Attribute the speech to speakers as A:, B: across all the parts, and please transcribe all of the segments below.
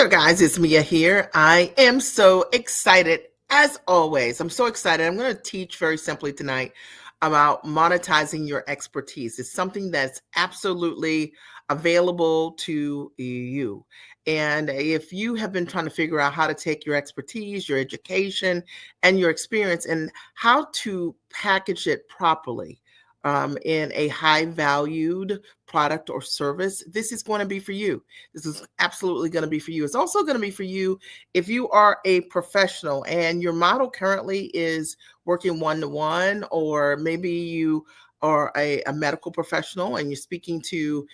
A: there, guys. It's Mia here. I am so excited, as always. I'm so excited. I'm going to teach very simply tonight about monetizing your expertise. It's something that's absolutely available to you. And if you have been trying to figure out how to take your expertise, your education, and your experience and how to package it properly in a high valued product or service, this is going to be for you. This is absolutely going to be for you. It's also going to be for you if you are a professional and your model currently is working one-to-one, or maybe you are a medical professional and you're speaking to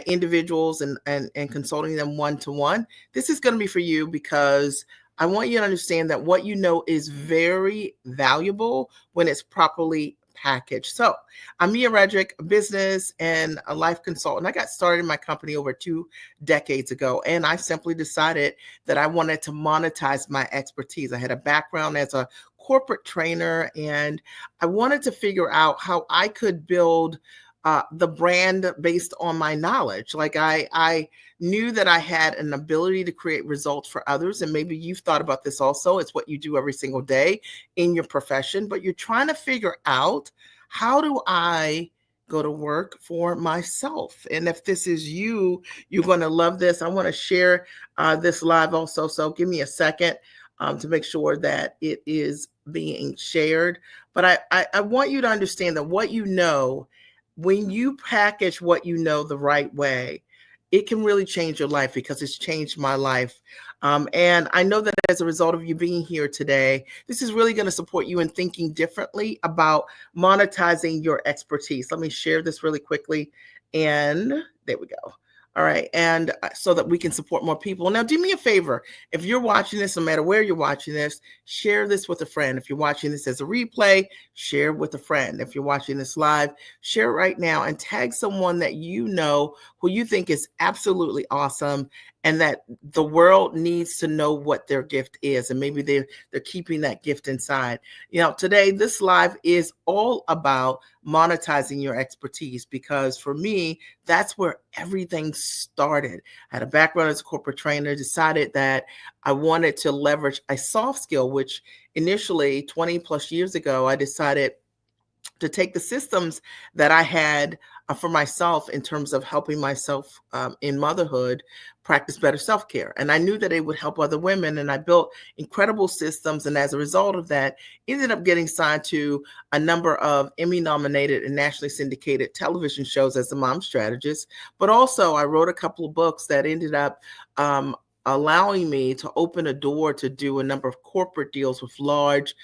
A: individuals and consulting them one-to-one. This is going to be for you because I want you to understand that what you know is very valuable when it's properly packaged. So I'm Mia Redrick, a business and a life consultant. I got started in my company over 2 decades ago, and I simply decided that I wanted to monetize my expertise. I had a background as a corporate trainer, and I wanted to figure out how I could build the brand based on my knowledge. Like I knew that I had an ability to create results for others. And maybe you've thought about this also. It's what you do every single day in your profession, but you're trying to figure out, how do I go to work for myself? And if this is you, you're going to love this. I want to share this live also. So give me a second to make sure that it is being shared. But I want you to understand that what you know, when you package what you know the right way, it can really change your life, because it's changed my life. And I know that as a result of you being here today, this is really going to support you in thinking differently about monetizing your expertise. Let me share this really quickly. And there we go. All right. And so that we can support more people. Now, do me a favor. If you're watching this, no matter where you're watching this, share this with a friend. If you're watching this as a replay, share with a friend. If you're watching this live, share it right now and tag someone that you know who you think is absolutely awesome and that the world needs to know what their gift is. And maybe they're keeping that gift inside. You know, today, this live is all about monetizing your expertise, because for me, that's where everything started. I had a background as a corporate trainer, decided that I wanted to leverage a soft skill, which initially 20 plus years ago, I decided to take the systems that I had for myself in terms of helping myself in motherhood practice better self-care. And I knew that it would help other women. And I built incredible systems. And as a result of that, ended up getting signed to a number of Emmy-nominated and nationally syndicated television shows as a mom strategist. But also I wrote a couple of books that ended up allowing me to open a door to do a number of corporate deals with large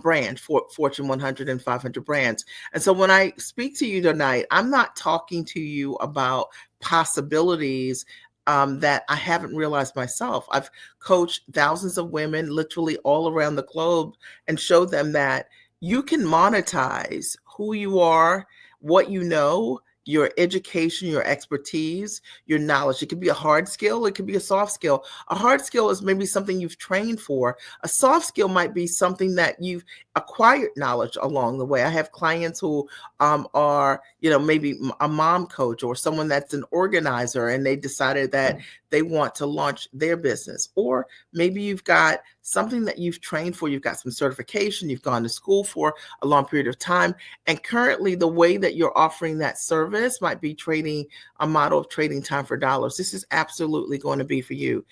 A: brands, Fortune 100 and 500 brands. And so when I speak to you tonight, I'm not talking to you about possibilities that I haven't realized myself. I've coached thousands of women literally all around the globe and showed them that you can monetize who you are, what you know, your education, your expertise, your knowledge. It could be a hard skill. It could be a soft skill. A hard skill is maybe something you've trained for. A soft skill might be something that you've acquired knowledge along the way. I have clients who are, maybe a mom coach or someone that's an organizer, and they decided that they want to launch their business. Or maybe you've got something that you've trained for. You've got some certification. You've gone to school for a long period of time. And currently the way that you're offering that service might be trading a model of trading time for dollars. This is absolutely going to be for you.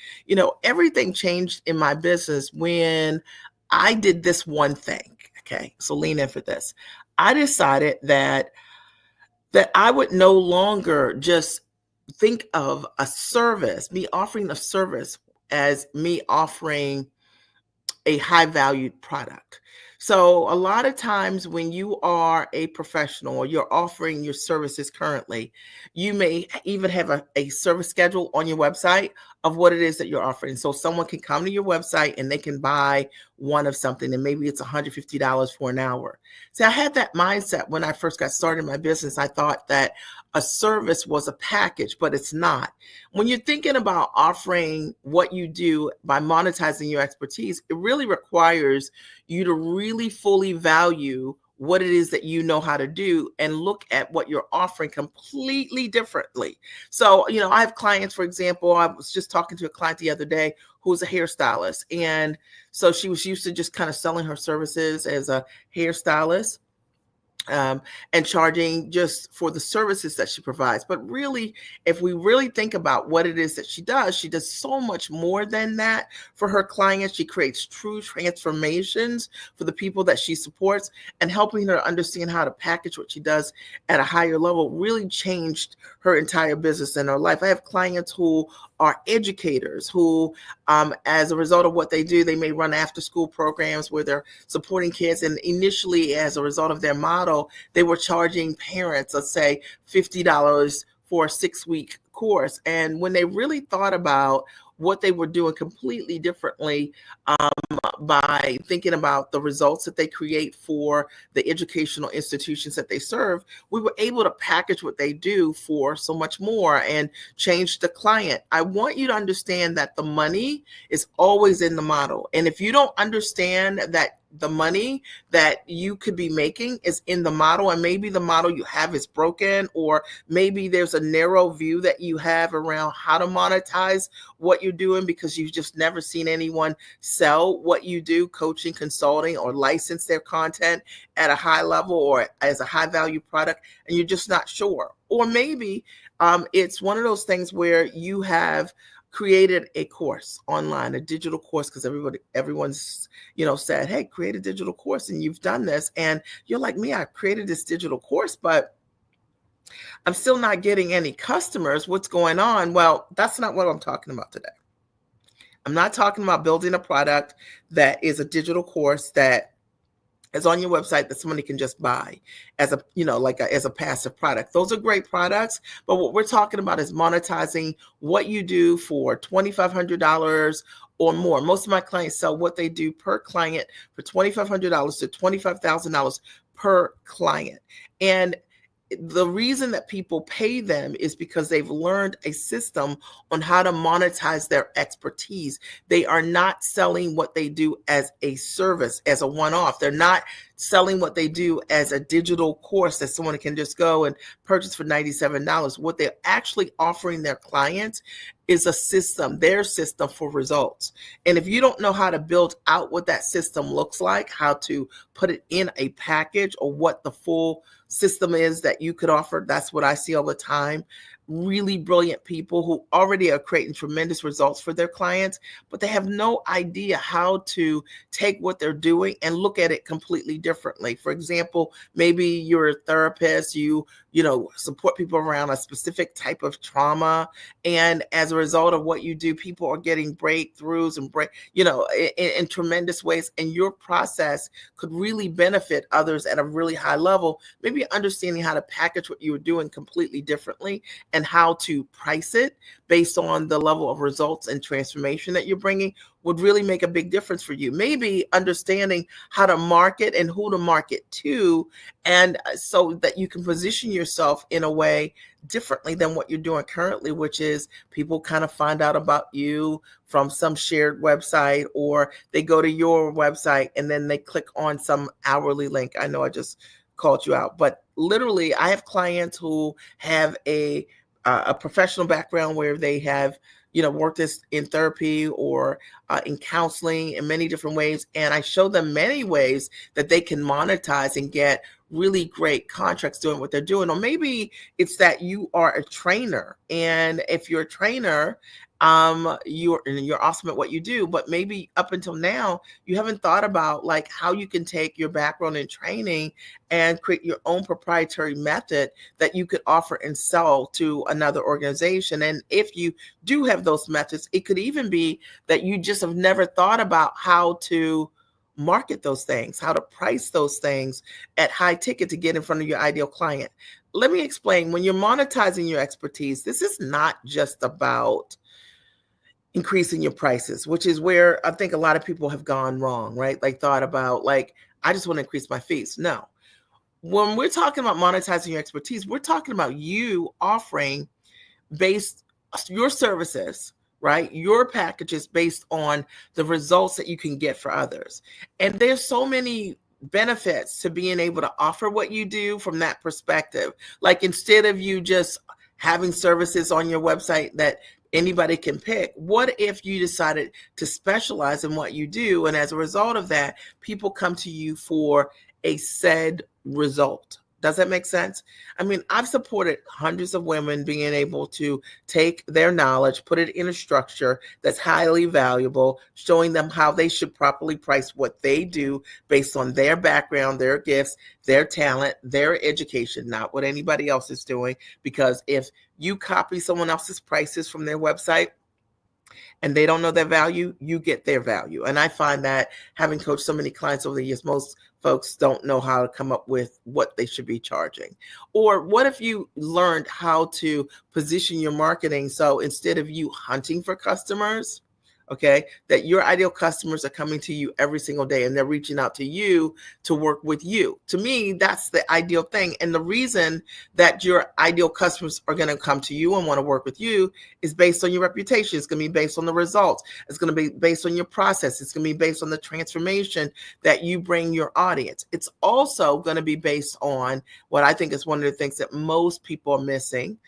A: Everything changed in my business when I did this one thing. Okay. So lean in for this. I decided that I would no longer just think of a service, me offering a service, as me offering a high valued product. So a lot of times when you are a professional or you're offering your services currently, you may even have a service schedule on your website of what it is that you're offering. So someone can come to your website and they can buy one of something, and maybe it's $150 for an hour. See, I had that mindset when I first got started in my business. I thought that a service was a package, but it's not. When you're thinking about offering what you do by monetizing your expertise, it really requires you to really fully value what it is that you know how to do and look at what you're offering completely differently. So, I have clients, for example, I was just talking to a client the other day who's a hairstylist. And so she was used to just kind of selling her services as a hairstylist, and charging just for the services that she provides. But really, if we really think about what it is that she does so much more than that for her clients. She creates true transformations for the people that she supports, and helping her understand how to package what she does at a higher level really changed her entire business and her life. I have clients who are educators who, as a result of what they do, they may run after school programs where they're supporting kids. And initially, as a result of their model, they were charging parents, let's say, $50 for a 6-week course. And when they really thought about what they were doing completely differently, by thinking about the results that they create for the educational institutions that they serve, we were able to package what they do for so much more and change the client. I want you to understand that the money is always in the model. And if you don't understand that the money that you could be making is in the model, and maybe the model you have is broken, or maybe there's a narrow view that you have around how to monetize what you're doing because you've just never seen anyone sell what you do, coaching, consulting, or license their content at a high level or as a high value product, and you're just not sure. Or maybe it's one of those things where you have created a course online, a digital course, because everyone's said, hey, create a digital course, and you've done this, and you're like me, I created this digital course, but I'm still not getting any customers. What's going on? Well, that's not what I'm talking about today. I'm not talking about building a product that is a digital course that is on your website that somebody can just buy as a, as a passive product. Those are great products, but what we're talking about is monetizing what you do for $2,500 or more. Most of my clients sell what they do per client for $2,500 to $25,000 per client. And the reason that people pay them is because they've learned a system on how to monetize their expertise. They are not selling what they do as a service, as a one-off. They're not selling what they do as a digital course that someone can just go and purchase for $97. What they're actually offering their clients is a system, their system for results. And if you don't know how to build out what that system looks like, how to put it in a package, or what the full system is that you could offer, that's what I see all the time. Really brilliant people who already are creating tremendous results for their clients, but they have no idea how to take what they're doing and look at it completely differently. For example, maybe you're a therapist, you support people around a specific type of trauma, and as a result of what you do, people are getting breakthroughs and in tremendous ways, and your process could really benefit others at a really high level. Maybe understanding how to package what you were doing completely differently and how to price it based on the level of results and transformation that you're bringing would really make a big difference for you. Maybe understanding how to market and who to market to, and so that you can position yourself in a way differently than what you're doing currently, which is people kind of find out about you from some shared website, or they go to your website and then they click on some hourly link. I know I just called you out, but literally I have clients who have a professional background where they have worked in therapy or in counseling in many different ways, and I show them many ways that they can monetize and get really great contracts doing what they're doing. Or maybe it's that you are a trainer, and if you're a trainer, you're awesome at what you do, but maybe up until now you haven't thought about like how you can take your background in training and create your own proprietary method that you could offer and sell to another organization. And if you do have those methods, it could even be that you just have never thought about how to market those things, how to price those things at high ticket to get in front of your ideal client. Let me explain. When you're monetizing your expertise, this is not just about increasing your prices, which is where I think a lot of people have gone wrong, right? Like thought about like, I just want to increase my fees. No. When we're talking about monetizing your expertise, we're talking about you offering based your services, right? Your packages based on the results that you can get for others. And there's so many benefits to being able to offer what you do from that perspective. Like, instead of you just having services on your website that anybody can pick, what if you decided to specialize in what you do? And as a result of that, people come to you for a said result. Does that make sense? I mean, I've supported hundreds of women being able to take their knowledge, put it in a structure that's highly valuable, showing them how they should properly price what they do based on their background, their gifts, their talent, their education, not what anybody else is doing. Because if you copy someone else's prices from their website, and they don't know their value, you get their value. And I find that, having coached so many clients over the years, most folks don't know how to come up with what they should be charging. Or what if you learned how to position your marketing so instead of you hunting for customers, okay, that your ideal customers are coming to you every single day and they're reaching out to you to work with you. To me, that's the ideal thing. And the reason that your ideal customers are going to come to you and want to work with you is based on your reputation. It's going to be based on the results. It's going to be based on your process. It's going to be based on the transformation that you bring your audience. It's also going to be based on what I think is one of the things that most people are missing,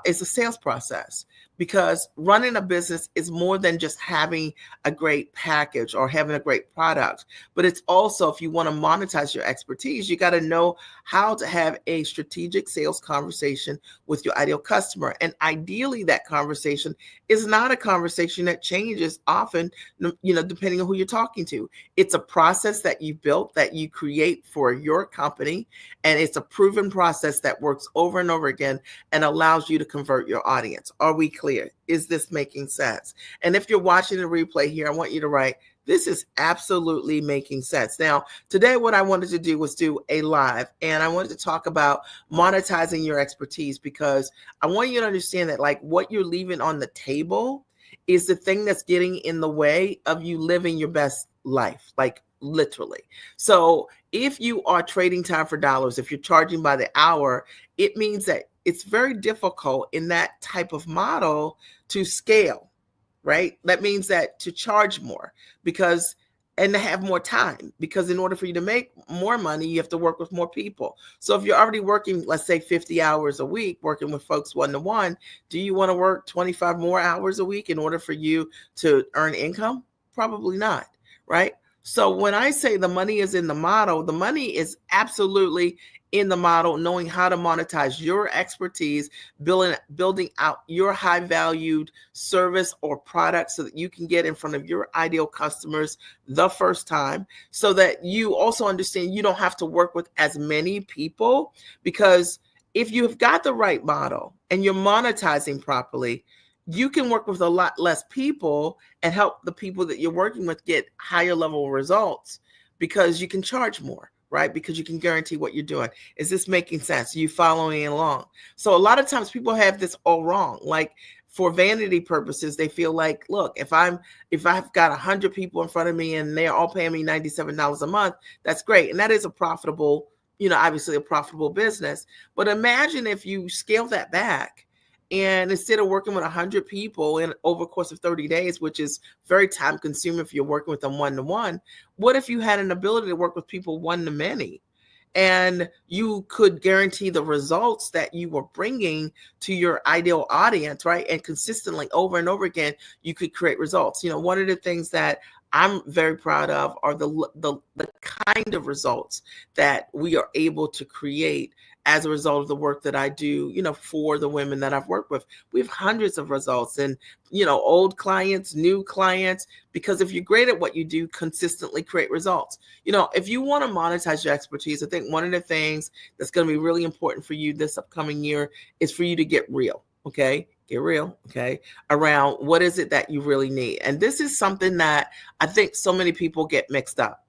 A: is the sales process. Because running a business is more than just having a great package or having a great product, but it's also, if you want to monetize your expertise, you got to know how to have a strategic sales conversation with your ideal customer. And ideally, that conversation is not a conversation that changes often, depending on who you're talking to. It's a process that you built, that you create for your company, and it's a proven process that works over and over again and allows you to convert your audience. Are we clear? Is this making sense? And if you're watching the replay here, I want you to write, this is absolutely making sense. Now, today, what I wanted to do was do a live, and I wanted to talk about monetizing your expertise, because I want you to understand that, like, what you're leaving on the table is the thing that's getting in the way of you living your best life, like literally. So if you are trading time for dollars, if you're charging by the hour, it means that it's very difficult in that type of model to scale, right? That means that to charge more and to have more time, because in order for you to make more money, you have to work with more people. So if you're already working, let's say 50 hours a week, working with folks one-to-one, do you want to work 25 more hours a week in order for you to earn income? Probably not, right? So when I say the money is in the model, the money is absolutely in the model, knowing how to monetize your expertise, building out your high valued service or product so that you can get in front of your ideal customers the first time, so that you also understand you don't have to work with as many people. Because if you've got the right model and you're monetizing properly, you can work with a lot less people and help the people that you're working with get higher level results, because you can charge more, right? Because you can guarantee what you're doing. Is this making sense? Are you following along? So a lot of times people have this all wrong. Like, for vanity purposes, they feel like, look, if I've got 100 people in front of me and they're all paying me $97 a month, that's great. And that is a profitable, obviously a profitable business. But imagine if you scale that back, and instead of working with 100 people in over the course of 30 days, which is very time consuming if you're working with them one-to-one, what if you had an ability to work with people one-to-many? And you could guarantee the results that you were bringing to your ideal audience, right? And consistently over and over again, you could create results. One of the things that I'm very proud of are the kind of results that we are able to create as a result of the work that I do, for the women that I've worked with. We have hundreds of results, and, old clients, new clients, because if you're great at what you do, consistently create results. If you want to monetize your expertise, I think one of the things that's going to be really important for you this upcoming year is for you to get real. Okay. Get real. Okay. Around what is it that you really need. And this is something that I think so many people get mixed up.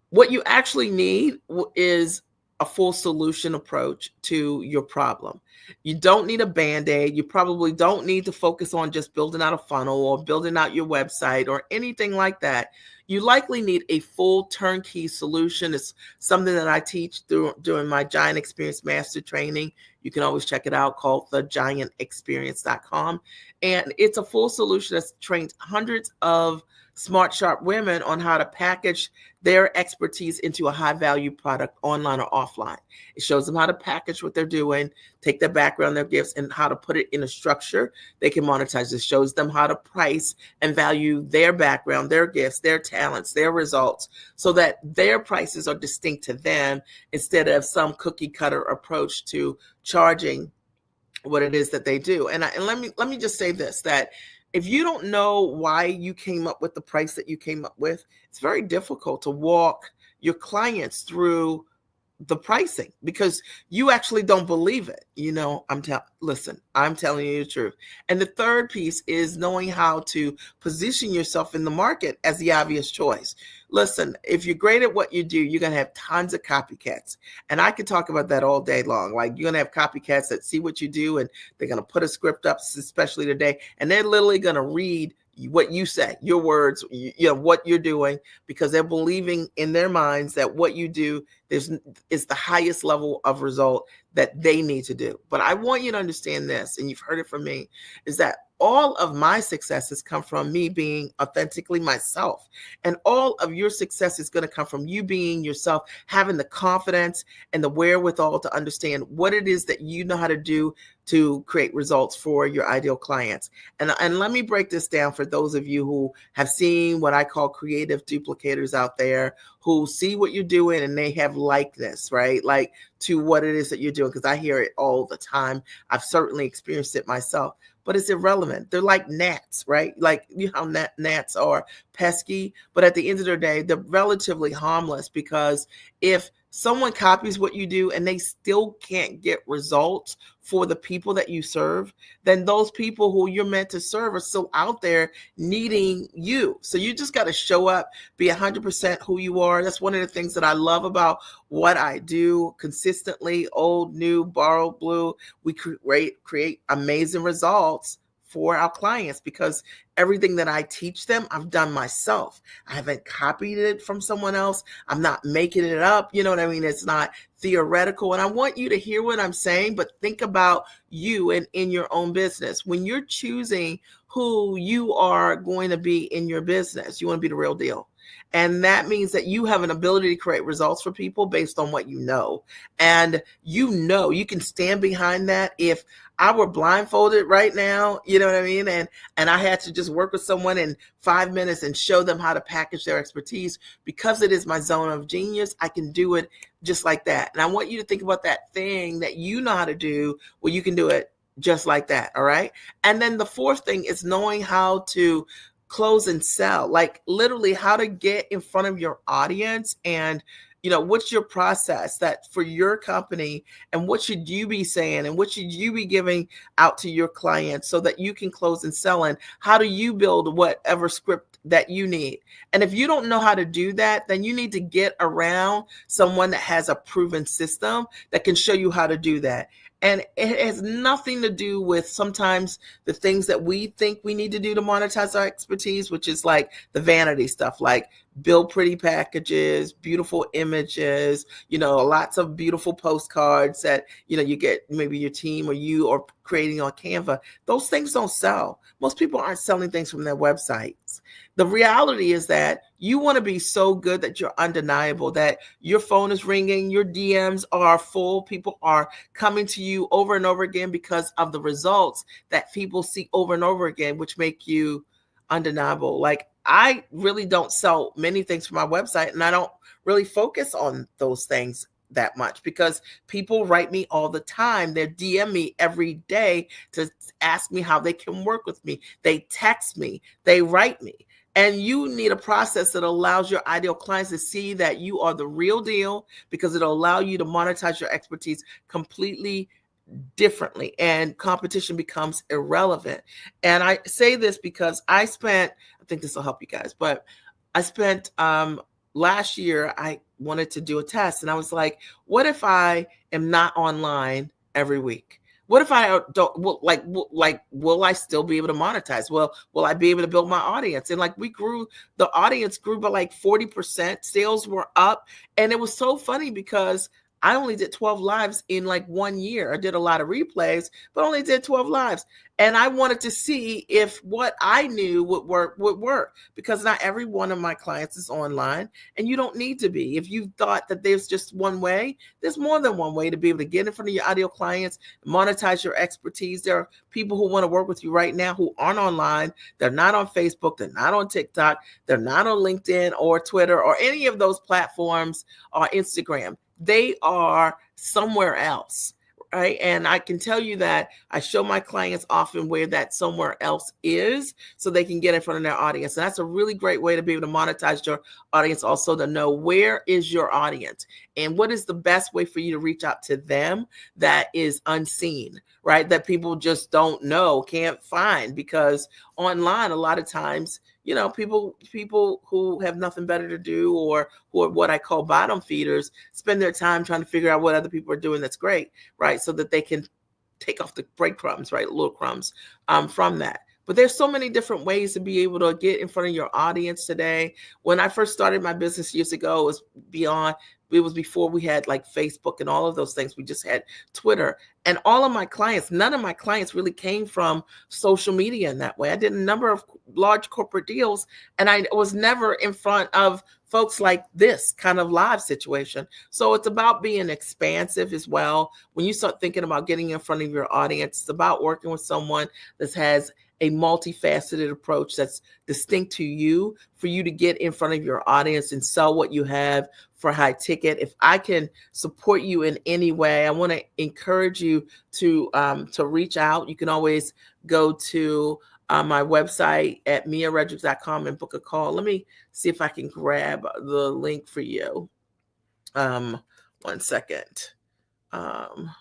A: What you actually need is a full solution approach to your problem. You don't need a Band-Aid. You probably don't need to focus on just building out a funnel or building out your website or anything like that. You likely need a full turnkey solution. It's something that I teach during my Giant Experience Master Training. You can always check it out, called thegiantexperience.com. And it's a full solution that's trained hundreds of smart, sharp women on how to package their expertise into a high value product online or offline. It shows them how to package what they're doing, take their background, their gifts, and how to put it in a structure they can monetize. It shows them how to price and value their background, their gifts, their talents, their results, so that their prices are distinct to them instead of some cookie cutter approach to charging what it is that they do. And let me just say this, that if you don't know why you came up with the price that you came up with, it's very difficult to walk your clients through the pricing because you actually don't believe it. Listen, I'm telling you the truth. And the third piece is knowing how to position yourself in the market as the obvious choice. Listen, if you're great at what you do, you're going to have tons of copycats. And I could talk about that all day long. Like, you're going to have copycats that see what you do and they're going to put a script up, especially today, and they're literally going to read what you say, your words, what you're doing, because they're believing in their minds that what you do is the highest level of result that they need to do. But I want you to understand this, and you've heard it from me, is that all of my successes come from me being authentically myself. And all of your success is going to come from you being yourself, having the confidence and the wherewithal to understand what it is that you know how to do to create results for your ideal clients. And let me break this down for those of you who have seen what I call creative duplicators out there, who see what you're doing and they have likeness, right? Like, to what it is that you're doing, because I hear it all the time. I've certainly experienced it myself. But it's irrelevant. They're like gnats, right? Like, you know how gnats are pesky, but at the end of the day, they're relatively harmless, because if someone copies what you do and they still can't get results for the people that you serve, then those people who you're meant to serve are still out there needing you. So you just got to show up, be 100% who you are. That's one of the things that I love about what I do consistently. Old, new, borrowed, blue. We create amazing results for our clients, because everything that I teach them, I've done myself. I haven't copied it from someone else. I'm not making it up. You know what I mean? It's not theoretical. And I want you to hear what I'm saying, but think about you and in your own business. When you're choosing who you are going to be in your business, you want to be the real deal. And that means that you have an ability to create results for people based on what you know. And you can stand behind that. If I were blindfolded right now, you know what I mean? And I had to just work with someone in 5 minutes and show them how to package their expertise, because it is my zone of genius, I can do it just like that. And I want you to think about that thing that you know how to do, where you can do it just like that. All right. And then the fourth thing is knowing how to close and sell, like literally how to get in front of your audience, and what's your process that for your company, and what should you be saying, and what should you be giving out to your clients so that you can close and sell, and how do you build whatever script that you need. And if you don't know how to do that, then you need to get around someone that has a proven system that can show you how to do that. And it has nothing to do with sometimes the things that we think we need to do to monetize our expertise, which is like the vanity stuff, like build pretty packages, beautiful images, lots of beautiful postcards that, you get maybe your team or you are creating on Canva. Those things don't sell. Most people aren't selling things from their websites. The reality is that you want to be so good that you're undeniable, that your phone is ringing, your DMs are full, people are coming to you over and over again because of the results that people see over and over again, which make you undeniable. Like, I really don't sell many things from my website, and I don't really focus on those things that much, because people write me all the time. They DM me every day to ask me how they can work with me. They text me, they write me. And you need a process that allows your ideal clients to see that you are the real deal, because it'll allow you to monetize your expertise completely differently, and competition becomes irrelevant. And I say this because I think this will help you guys, but I spent last year, I wanted to do a test, and I was like, what if I am not online every week? What if I don't, will I still be able to monetize? Well, will I be able to build my audience? And the audience grew by like 40%, sales were up. And it was so funny because I only did 12 lives in like 1 year. I did a lot of replays, but only did 12 lives. And I wanted to see if what I knew would work, because not every one of my clients is online, and you don't need to be. If you thought that there's just one way, there's more than one way to be able to get in front of your ideal clients, monetize your expertise. There are people who want to work with you right now who aren't online. They're not on Facebook. They're not on TikTok. They're not on LinkedIn or Twitter or any of those platforms or Instagram. They are somewhere else, right? And I can tell you that I show my clients often where that somewhere else is so they can get in front of their audience. And that's a really great way to be able to monetize your audience, also to know where is your audience and what is the best way for you to reach out to them that is unseen, right? That people just don't know, can't find, because online, a lot of times, people who have nothing better to do, or who are what I call bottom feeders, spend their time trying to figure out what other people are doing that's great, right? So that they can take off the breadcrumbs, right? Little crumbs from that. But there's so many different ways to be able to get in front of your audience today. When I first started my business years ago, it was before we had like Facebook and all of those things. We just had Twitter. And none of my clients really came from social media in that way. I did a number of large corporate deals, and I was never in front of folks like this kind of live situation. So it's about being expansive as well. When you start thinking about getting in front of your audience, it's about working with someone that has a multifaceted approach that's distinct to you, for you to get in front of your audience and sell what you have for high ticket. If I can support you in any way, I want to encourage you to reach out. You can always go to my website at miaredrick.com and book a call. Let me see if I can grab the link for you. 1 second. I'm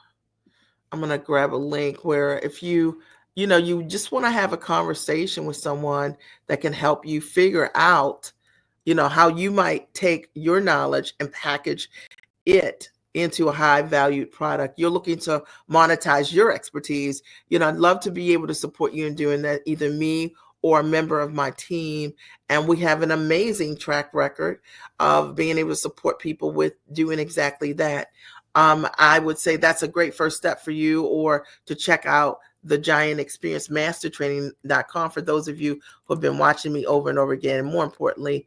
A: going to grab a link where if you just want to have a conversation with someone that can help you figure out, how you might take your knowledge and package it into a high valued product. You're looking to monetize your expertise. I'd love to be able to support you in doing that, either me or a member of my team. And we have an amazing track record of being able to support people with doing exactly that. I would say that's a great first step for you, or to check out the Giant Experience Mastertraining.com for those of you who have been watching me over and over again, and more importantly,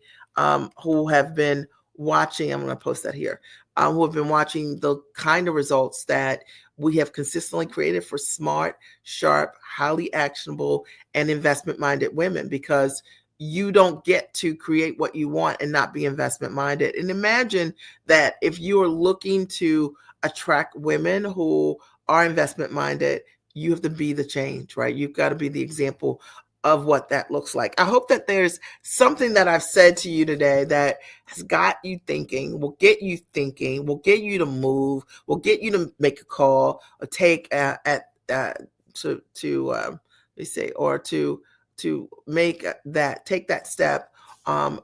A: who have been watching, I'm going to post that here, who have been watching the kind of results that we have consistently created for smart, sharp, highly actionable, and investment-minded women, because you don't get to create what you want and not be investment-minded. And imagine that if you are looking to attract women who are investment-minded, you have to be the change, right? You've got to be the example of what that looks like. I hope that there's something that I've said to you today that has got you thinking, will get you thinking, will get you to move, will get you to make a call, or take to make take that step,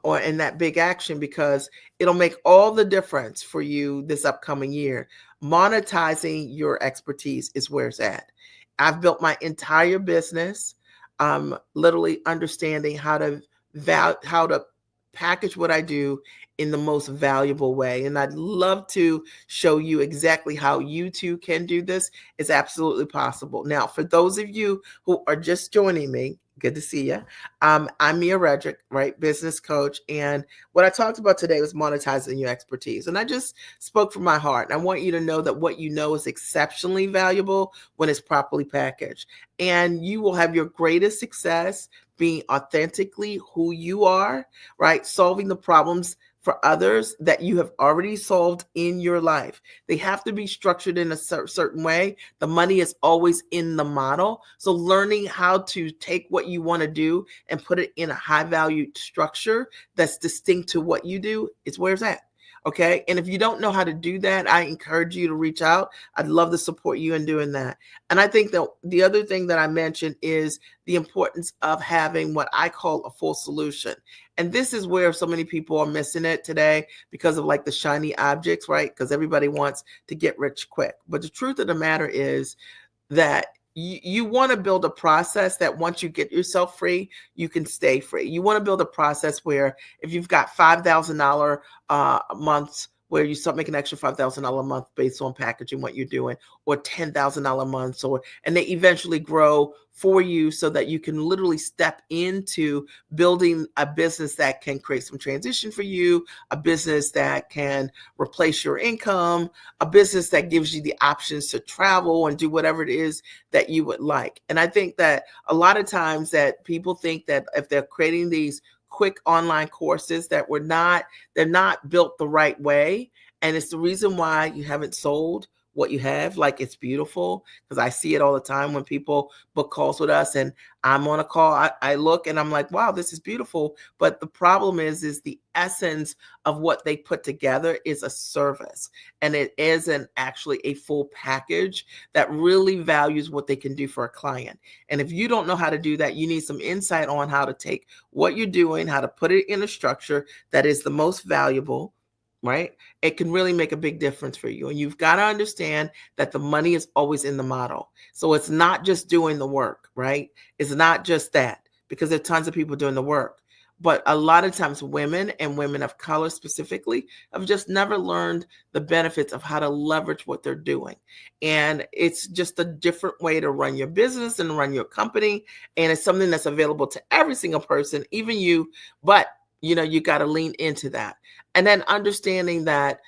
A: or in that big action, because it'll make all the difference for you this upcoming year. Monetizing your expertise is where it's at. I've built my entire business literally understanding how to package what I do in the most valuable way. And I'd love to show you exactly how you too can do this. It's absolutely possible. Now, for those of you who are just joining me, good to see you. I'm Mia Redrick, right? Business coach. And what I talked about today was monetizing your expertise. And I just spoke from my heart. And I want you to know that what you know is exceptionally valuable when it's properly packaged. And you will have your greatest success being authentically who you are, right? Solving the problems for others that you have already solved in your life. They have to be structured in a certain way. The money is always in the model. So learning how to take what you want to do and put it in a high value structure that's distinct to what you do is where it's at. Okay. And if you don't know how to do that, I encourage you to reach out. I'd love to support you in doing that. And I think that the other thing that I mentioned is the importance of having what I call a full solution. And this is where so many people are missing it today because of like the shiny objects, right? Because everybody wants to get rich quick. But the truth of the matter is that you want to build a process that once you get yourself free, you can stay free. You want to build a process where if you've got $5,000 months where you start making an extra $5,000 a month based on packaging what you're doing, or $10,000 a month, and they eventually grow for you so that you can literally step into building a business that can create some transition for you, a business that can replace your income, a business that gives you the options to travel and do whatever it is that you would like. And I think that a lot of times that people think that if they're creating these quick online courses that they're not built the right way. And it's the reason why you haven't sold what you have. Like, it's beautiful, because I see it all the time when people book calls with us and I'm on a call. I look and I'm like, wow, this is beautiful. But the problem is the essence of what they put together is a service, and it isn't actually a full package that really values what they can do for a client. And if you don't know how to do that, you need some insight on how to take what you're doing, how to put it in a structure that is the most valuable, right? It can really make a big difference for you. And you've got to understand that the money is always in the model. So it's not just doing the work, right? It's not just that, because there are tons of people doing the work. But a lot of times women, and women of color specifically, have just never learned the benefits of how to leverage what they're doing. And it's just a different way to run your business and run your company. And it's something that's available to every single person, even you. But you got to lean into that. And then understanding that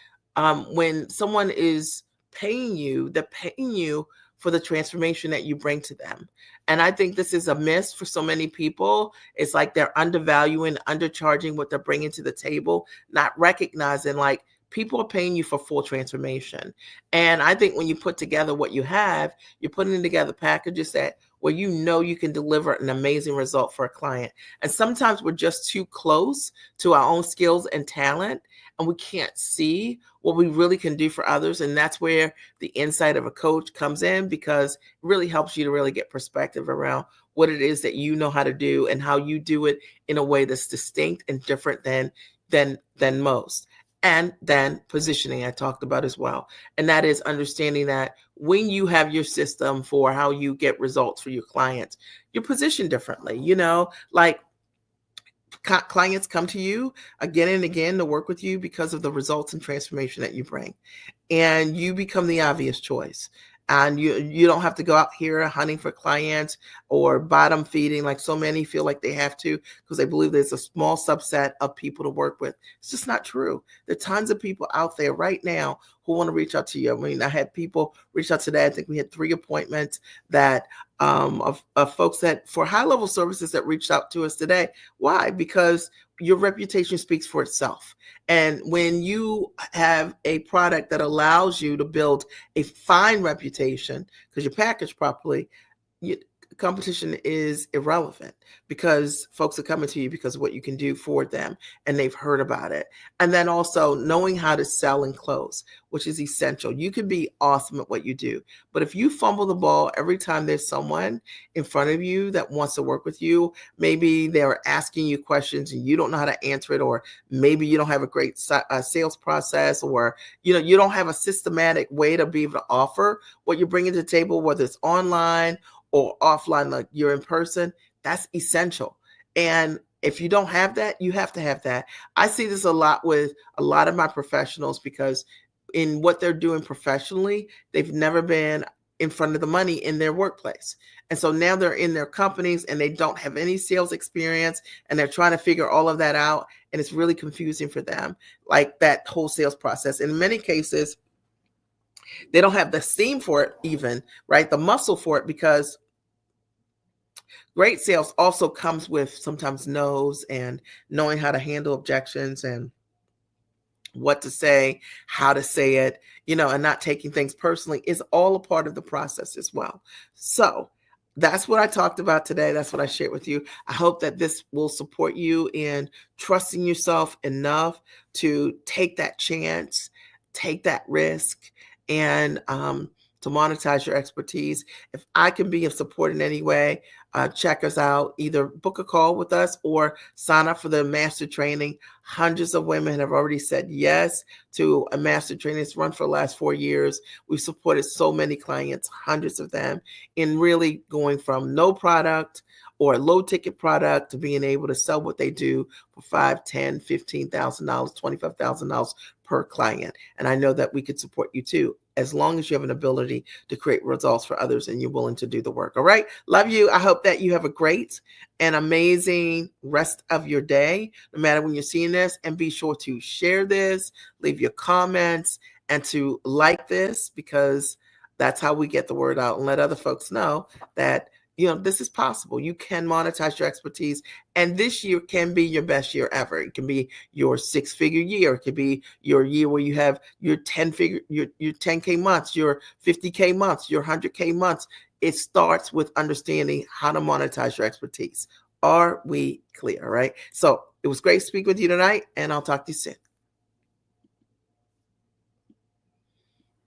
A: when someone is paying you, they're paying you for the transformation that you bring to them. And I think this is a miss for so many people. It's like they're undervaluing, undercharging what they're bringing to the table, not recognizing like people are paying you for full transformation. And I think when you put together what you have, you're putting together packages that where you can deliver an amazing result for a client. And sometimes we're just too close to our own skills and talent, and we can't see what we really can do for others. And that's where the insight of a coach comes in, because it really helps you to really get perspective around what it is that you know how to do and how you do it in a way that's distinct and different than most. And then positioning, I talked about as well. And that is understanding that when you have your system for how you get results for your clients, you're positioned differently. Like, clients come to you again and again to work with you because of the results and transformation that you bring. And you become the obvious choice. And you don't have to go out here hunting for clients or bottom feeding like so many feel like they have to, because they believe there's a small subset of people to work with. It's just not true. There are tons of people out there right now who want to reach out to you. I mean, I had people reach out today. I think we had 3 appointments that of folks that for high-level services that reached out to us today. Why? Because your reputation speaks for itself. And when you have a product that allows you to build a fine reputation because you package properly, competition is irrelevant, because folks are coming to you because of what you can do for them, and they've heard about it. And then also knowing how to sell and close, which is essential. You can be awesome at what you do, but if you fumble the ball every time there's someone in front of you that wants to work with you, maybe they're asking you questions and you don't know how to answer it, or maybe you don't have a great sales process, or you don't have a systematic way to be able to offer what you're bringing to the table, whether it's online or offline, like you're in person, that's essential. And if you don't have that, you have to have that. I see this a lot with a lot of my professionals, because in what they're doing professionally, they've never been in front of the money in their workplace. And so now they're in their companies and they don't have any sales experience, and they're trying to figure all of that out. And it's really confusing for them, like that whole sales process. In many cases, they don't have the steam for it even, right? The muscle for it, because great sales also comes with sometimes no's, and knowing how to handle objections and what to say, how to say it, and not taking things personally is all a part of the process as well. So that's what I talked about today. That's what I shared with you. I hope that this will support you in trusting yourself enough to take that chance, take that risk, and to monetize your expertise. If I can be of support in any way, check us out. Either book a call with us or sign up for the master training. Hundreds of women have already said yes to a master training. It's run for the last 4 years. We've supported so many clients, hundreds of them, in really going from no product or a low ticket product to being able to sell what they do for $5, $10, $15,000, $25,000 per client. And I know that we could support you too, as long as you have an ability to create results for others and you're willing to do the work. All right. Love you. I hope that you have a great and amazing rest of your day, no matter when you're seeing this. And be sure to share this, leave your comments, and to like this, because that's how we get the word out and let other folks know that, this is possible. You can monetize your expertise. And this year can be your best year ever. It can be your 6-figure year. It could be your year where you have your 10K months, your 50K months, your 100K months. It starts with understanding how to monetize your expertise. Are we clear? All right. So it was great speaking with you tonight, and I'll talk to you soon.